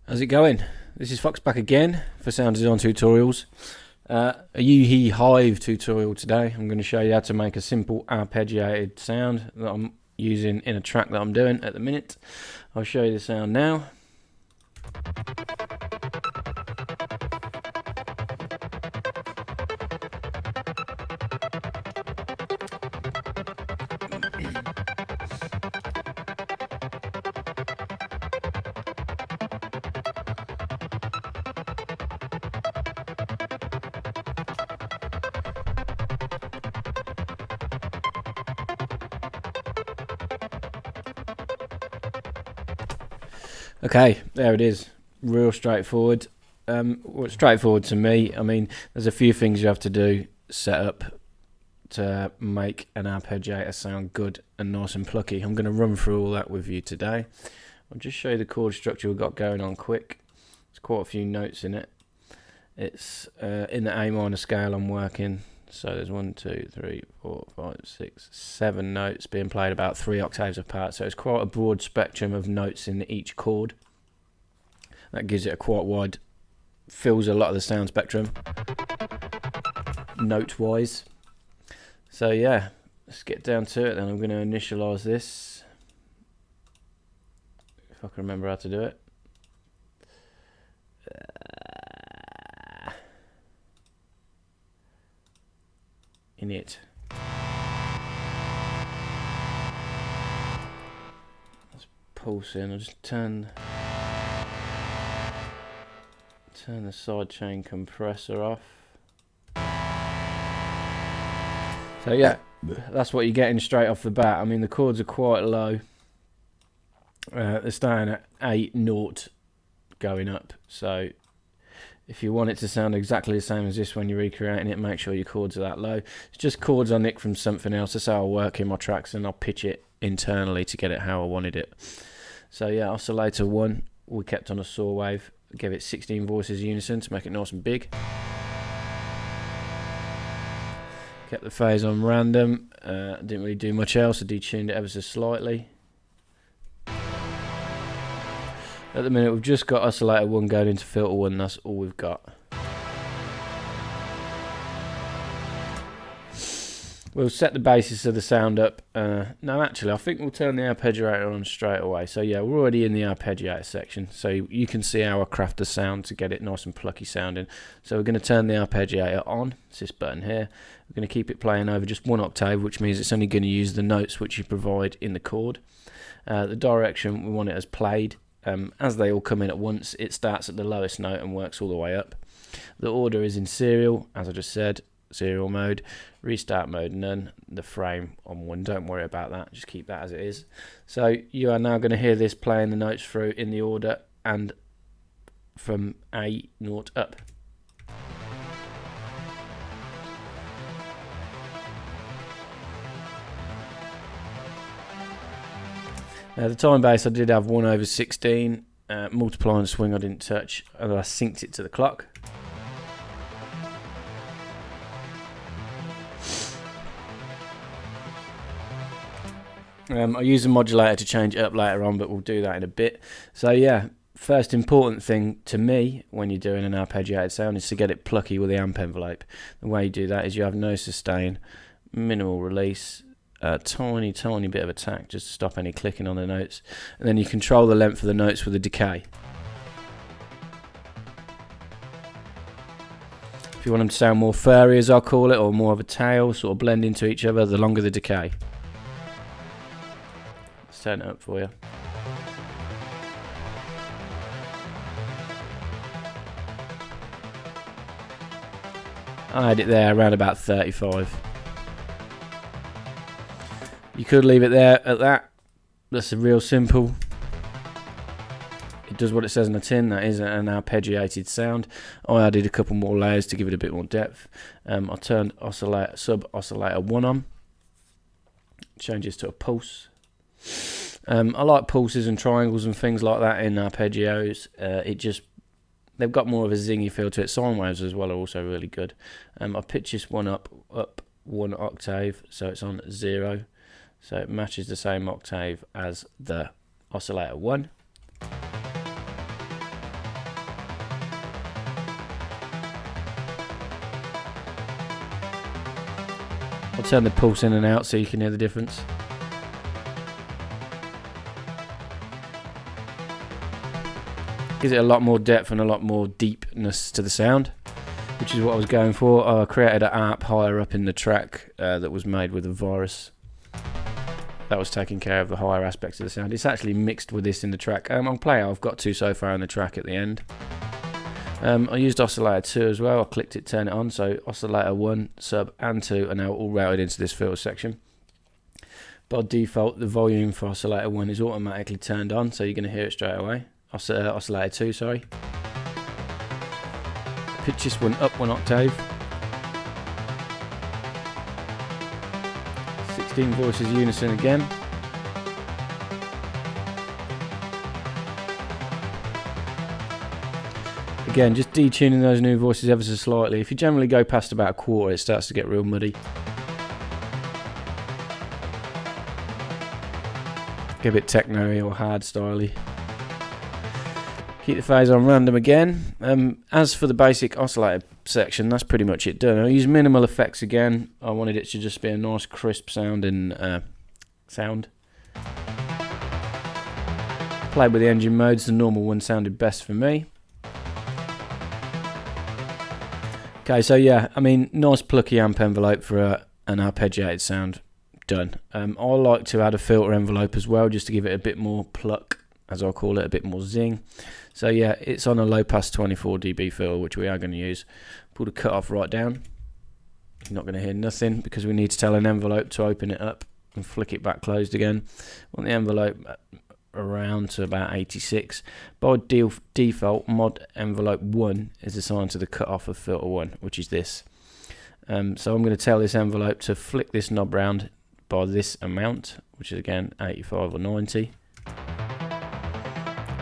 How's it going? This is Fox back again for sound design tutorials. A Hive tutorial today. I'm going to show you how to make a simple arpeggiated sound that I'm using in a track that I'm doing at the minute. I'll show you the sound now. Okay, there it is. Real straightforward. Well, straightforward to me. I mean, there's a few things you have to do, set up to make an arpeggiator sound good and nice and plucky. I'm going to run through all that with you today. I'll just show you the chord structure we've got going on quick. There's quite a few notes in it. It's in the A minor scale I'm working. So there's 1, 2, 3, 4, 5, 6, 7 notes being played about 3 octaves apart. So it's quite a broad spectrum of notes in each chord. That gives it a quite wide, fills a lot of the sound spectrum, note-wise. So yeah, let's get down to it. Then I'm going to initialize this, if I can remember how to do it. Init. Let's pulse in. I'll just turn the sidechain compressor off. So yeah, that's what you're getting straight off the bat. I mean, the chords are quite low. They're starting at 8 naught going up. So if you want it to sound exactly the same as this when you're recreating it, make sure your chords are that low. It's just chords I nick from something else. That's how I work in my tracks, and I'll pitch it internally to get it how I wanted it. So yeah, oscillator 1, we kept on a saw wave. Gave it 16 voices unison to make it nice and big. Kept the phase on random. Didn't really do much else. I detuned it ever so slightly. At the minute we've just got oscillator 1 going into filter 1, that's all we've got. We'll set the basis of the sound up. No, actually I think we'll turn the arpeggiator on straight away. So yeah, we're already in the arpeggiator section, so you can see how I craft the sound to get it nice and plucky sounding. So we're going to turn the arpeggiator on. It's this button here. We're going to keep it playing over just 1 octave, which means it's only going to use the notes which you provide in the chord. The direction, we want it as played. As they all come in at once, it starts at the lowest note and works all the way up. The order is in serial, as I just said, serial mode, restart mode none, the frame on 1, don't worry about that, just keep that as it is. So you are now going to hear this playing the notes through in the order and from A naught up. The time base I did have 1/16, multiplying swing I didn't touch, and I synced it to the clock. I use a modulator to change it up later on, but we'll do that in a bit. So yeah, first important thing to me when you're doing an arpeggiated sound is to get it plucky with the amp envelope. The way you do that is you have no sustain, minimal release, a tiny bit of attack just to stop any clicking on the notes, and then you control the length of the notes with a decay. If you want them to sound more furry, as I'll call it, or more of a tail, sort of blend into each other, the longer the decay. Let's turn it up for you. I had it there around about 35. You could leave it there at that. That's a real simple. It does what it says on the tin. That is an arpeggiated sound. I added a couple more layers to give it a bit more depth. I turned sub oscillator 1 on. Changes to a pulse. I like pulses and triangles and things like that in arpeggios. They've got more of a zingy feel to it. Sine waves as well are also really good. I pitch this one up 1 octave, so it's on 0. So it matches the same octave as the oscillator 1. I'll turn the pulse in and out so you can hear the difference. Gives it a lot more depth and a lot more deepness to the sound, which is what I was going for. I created an ARP higher up in the track that was made with a virus. That was taking care of the higher aspects of the sound. It's actually mixed with this in the track. I'll play how I've got to so far in the track at the end. I used oscillator 2 as well. I clicked it, turn it on, so oscillator 1, sub and 2 are now all routed into this filter section. By default, the volume for oscillator 1 is automatically turned on, so you're going to hear it straight away. Oscillator 2, sorry. Pitch this one up 1 octave. 16 voices unison again. Again, just detuning those new voices ever so slightly. If you generally go past about a quarter, it starts to get real muddy. Get a bit techno-y or hard styley. Keep the phase on random again. As for the basic oscillator section, that's pretty much it done. I use minimal effects again. I wanted it to just be a nice crisp sounding sound. Played with the engine modes, the normal one sounded best for me. Okay, so yeah, I mean, nice plucky amp envelope for an arpeggiated sound. Done. I like to add a filter envelope as well, just to give it a bit more pluck, as I call it, a bit more zing. So yeah, it's on a low pass 24 dB filter, which we are going to use. Pull the cutoff right down. You're not going to hear nothing because we need to tell an envelope to open it up and flick it back closed again. Want the envelope around to about 86. By default, mod envelope 1 is assigned to the cutoff of filter 1, which is this. So I'm going to tell this envelope to flick this knob round by this amount, which is again 85 or 90.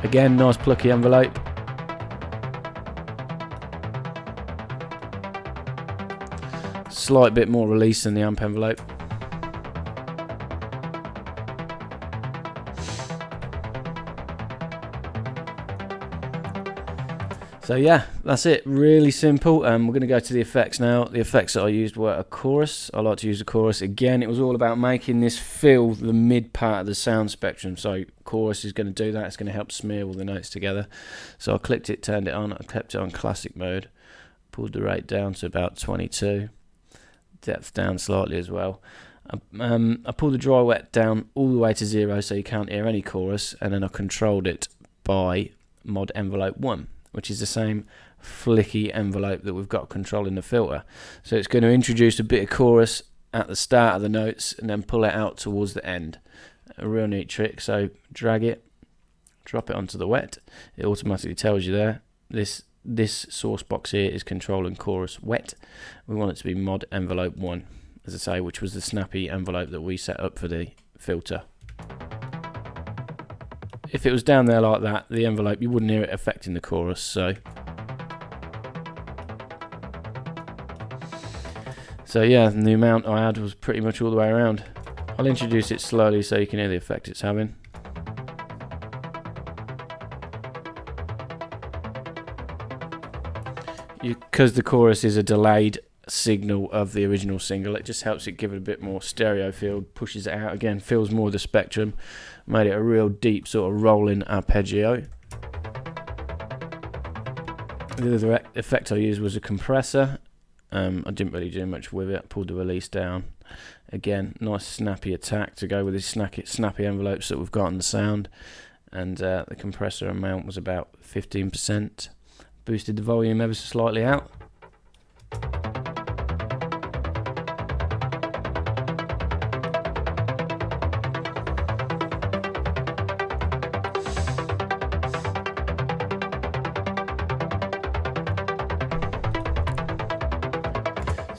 Again, nice plucky envelope. Slight bit more release than the amp envelope. So yeah, that's it. Really simple. We're going to go to the effects now. The effects that I used were a chorus. I like to use a chorus. Again, it was all about making this fill the mid part of the sound spectrum. So chorus is going to do that. It's going to help smear all the notes together. So I clicked it, turned it on. I kept it on classic mode. Pulled the rate down to about 22. Depth down slightly as well. I pulled the dry wet down all the way to 0 so you can't hear any chorus. And then I controlled it by mod envelope 1. Which is the same flicky envelope that we've got controlling the filter. So it's going to introduce a bit of chorus at the start of the notes and then pull it out towards the end. A real neat trick. So drag it, drop it onto the wet. It automatically tells you there. This source box here is controlling chorus wet. We want it to be mod envelope 1, as I say, which was the snappy envelope that we set up for the filter. If it was down there like that, the envelope, you wouldn't hear it affecting the chorus. So yeah, and the amount I had was pretty much all the way around. I'll introduce it slowly so you can hear the effect it's having. Because the chorus is a delayed signal of the original single, it just helps it give it a bit more stereo feel, pushes it out again, fills more of the spectrum, made it a real deep sort of rolling arpeggio. The other effect I used was a compressor. I didn't really do much with it. I pulled the release down. Again, nice snappy attack to go with these snappy envelopes that we've got in the sound. And the compressor amount was about 15%. Boosted the volume ever so slightly out.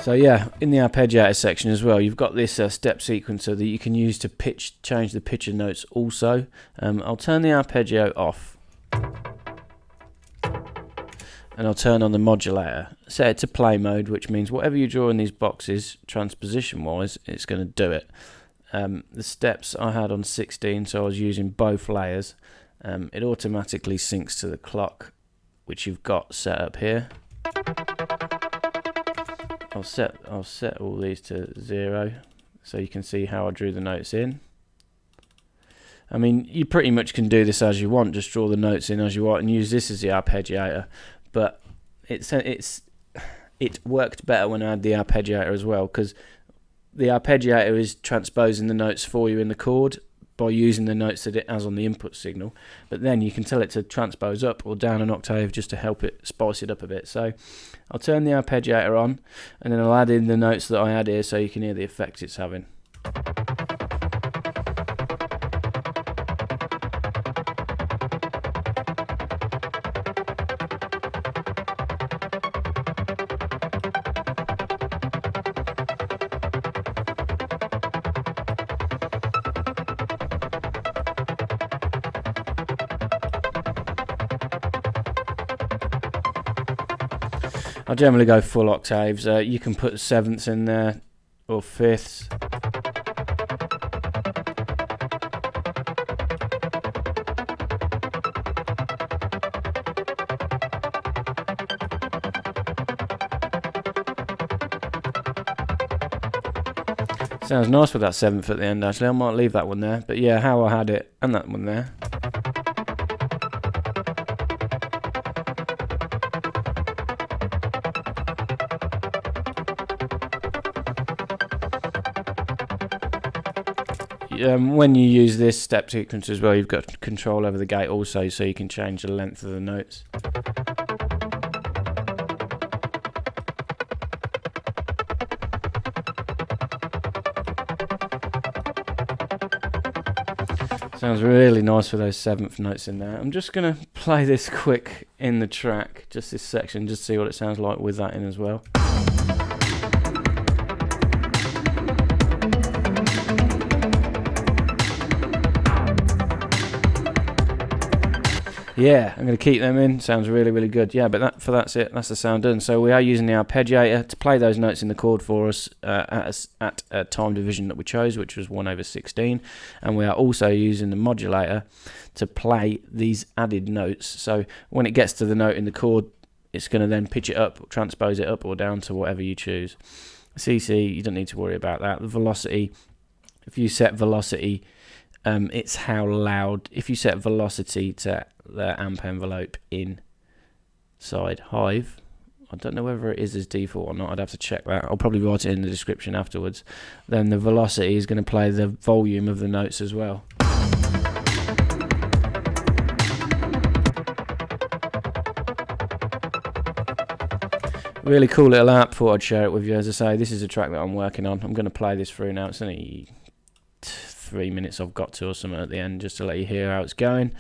So yeah, in the arpeggiator section as well, you've got this step sequencer that you can use to change the pitch of notes also. I'll turn the arpeggio off. And I'll turn on the modulator. Set it to play mode, which means whatever you draw in these boxes, transposition wise, it's going to do it. The steps I had on 16, so I was using both layers. It automatically syncs to the clock, which you've got set up here. I'll set all these to 0 so you can see how I drew the notes in. I mean, you pretty much can do this as you want, just draw the notes in as you want and use this as the arpeggiator, but it worked better when I had the arpeggiator as well, because the arpeggiator is transposing the notes for you in the chord by using the notes that it has on the input signal, but then you can tell it to transpose up or down an octave just to help it spice it up a bit. So I'll turn the arpeggiator on and then I'll add in the notes that I had here so you can hear the effect it's having. I generally go full octaves. You can put sevenths in there or fifths. Sounds nice with that seventh at the end actually. I might leave that one there, but yeah, how I had it and that one there. When you use this step sequence as well, you've got control over the gate also, so you can change the length of the notes. Sounds really nice with those seventh notes in there. I'm just going to play this quick in the track, just this section, just see what it sounds like with that in as well. Yeah, I'm going to keep them in. Sounds really, really good. Yeah, but that's it. That's the sound done. So we are using the arpeggiator to play those notes in the chord for us at a time division that we chose, which was 1/16. And we are also using the modulator to play these added notes. So when it gets to the note in the chord, it's going to then pitch it up, transpose it up or down to whatever you choose. CC, you don't need to worry about that. The velocity, if you set velocity, it's how loud. If you set velocity to the amp envelope inside Hive, I don't know whether it is as default or not, I'd have to check that. I'll probably write it in the description afterwards. Then the velocity is going to play the volume of the notes as well. Really cool little app, thought I'd share it with you. As I say, this is a track that I'm working on. I'm going to play this through now. It's only 3 minutes I've got to or something at the end, just to let you hear how it's going.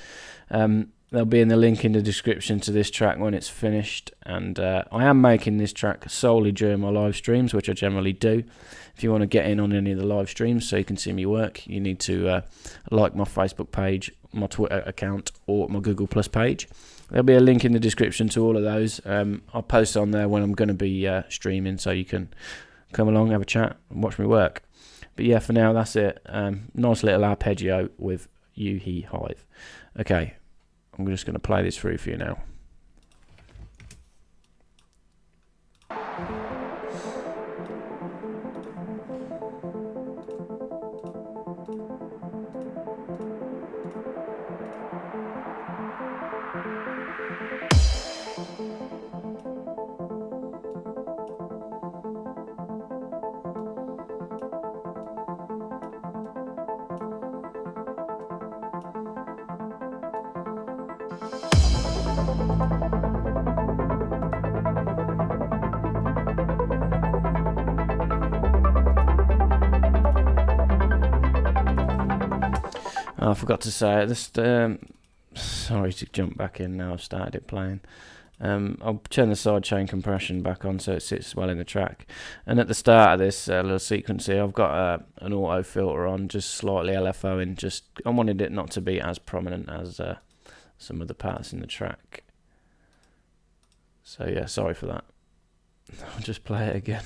There'll be in the link in the description to this track when it's finished, and I am making this track solely during my live streams, which I generally do. If you want to get in on any of the live streams so you can see me work, you need to like my Facebook page, my Twitter account, or my Google Plus page. There'll be a link in the description to all of those. I'll post on there when I'm going to be streaming, so you can come along, have a chat, and watch me work. But yeah, for now, that's it. Nice little arpeggio with Hive. Okay, I'm just going to play this through for you now. I forgot to say it. Sorry to jump back in now. I've started it playing. I'll turn the sidechain compression back on so it sits well in the track. And at the start of this little sequence here, I've got an auto filter on, just slightly LFOing. I wanted it not to be as prominent as some of the parts in the track. So yeah, sorry for that. I'll just play it again.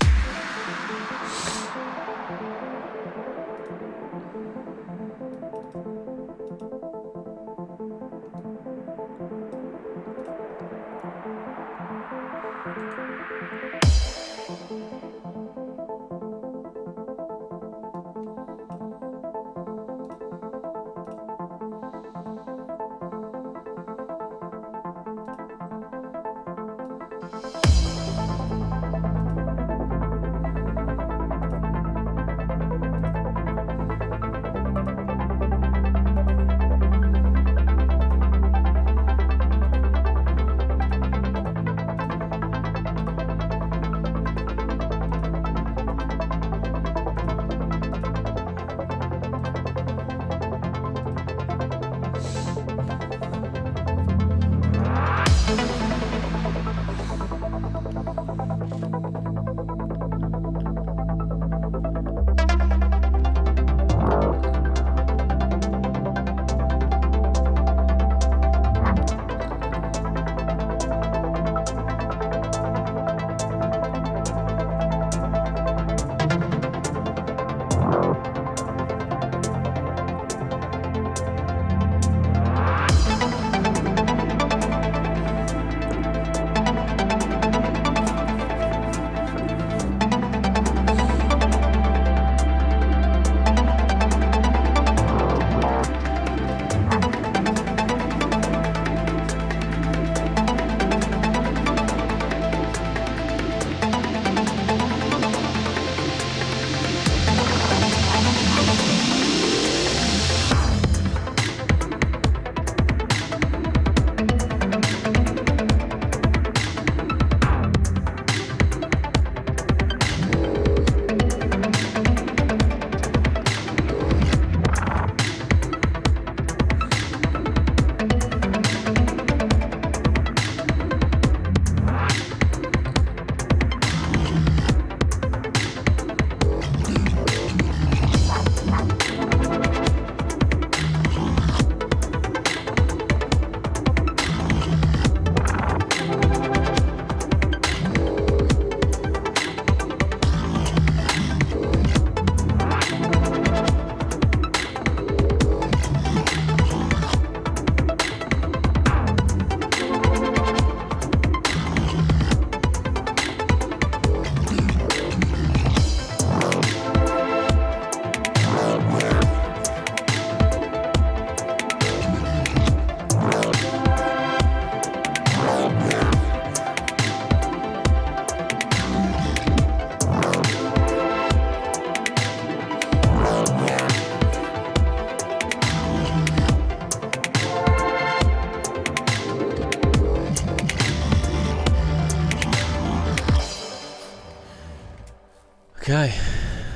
Okay,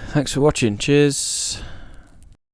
thanks for watching. Cheers.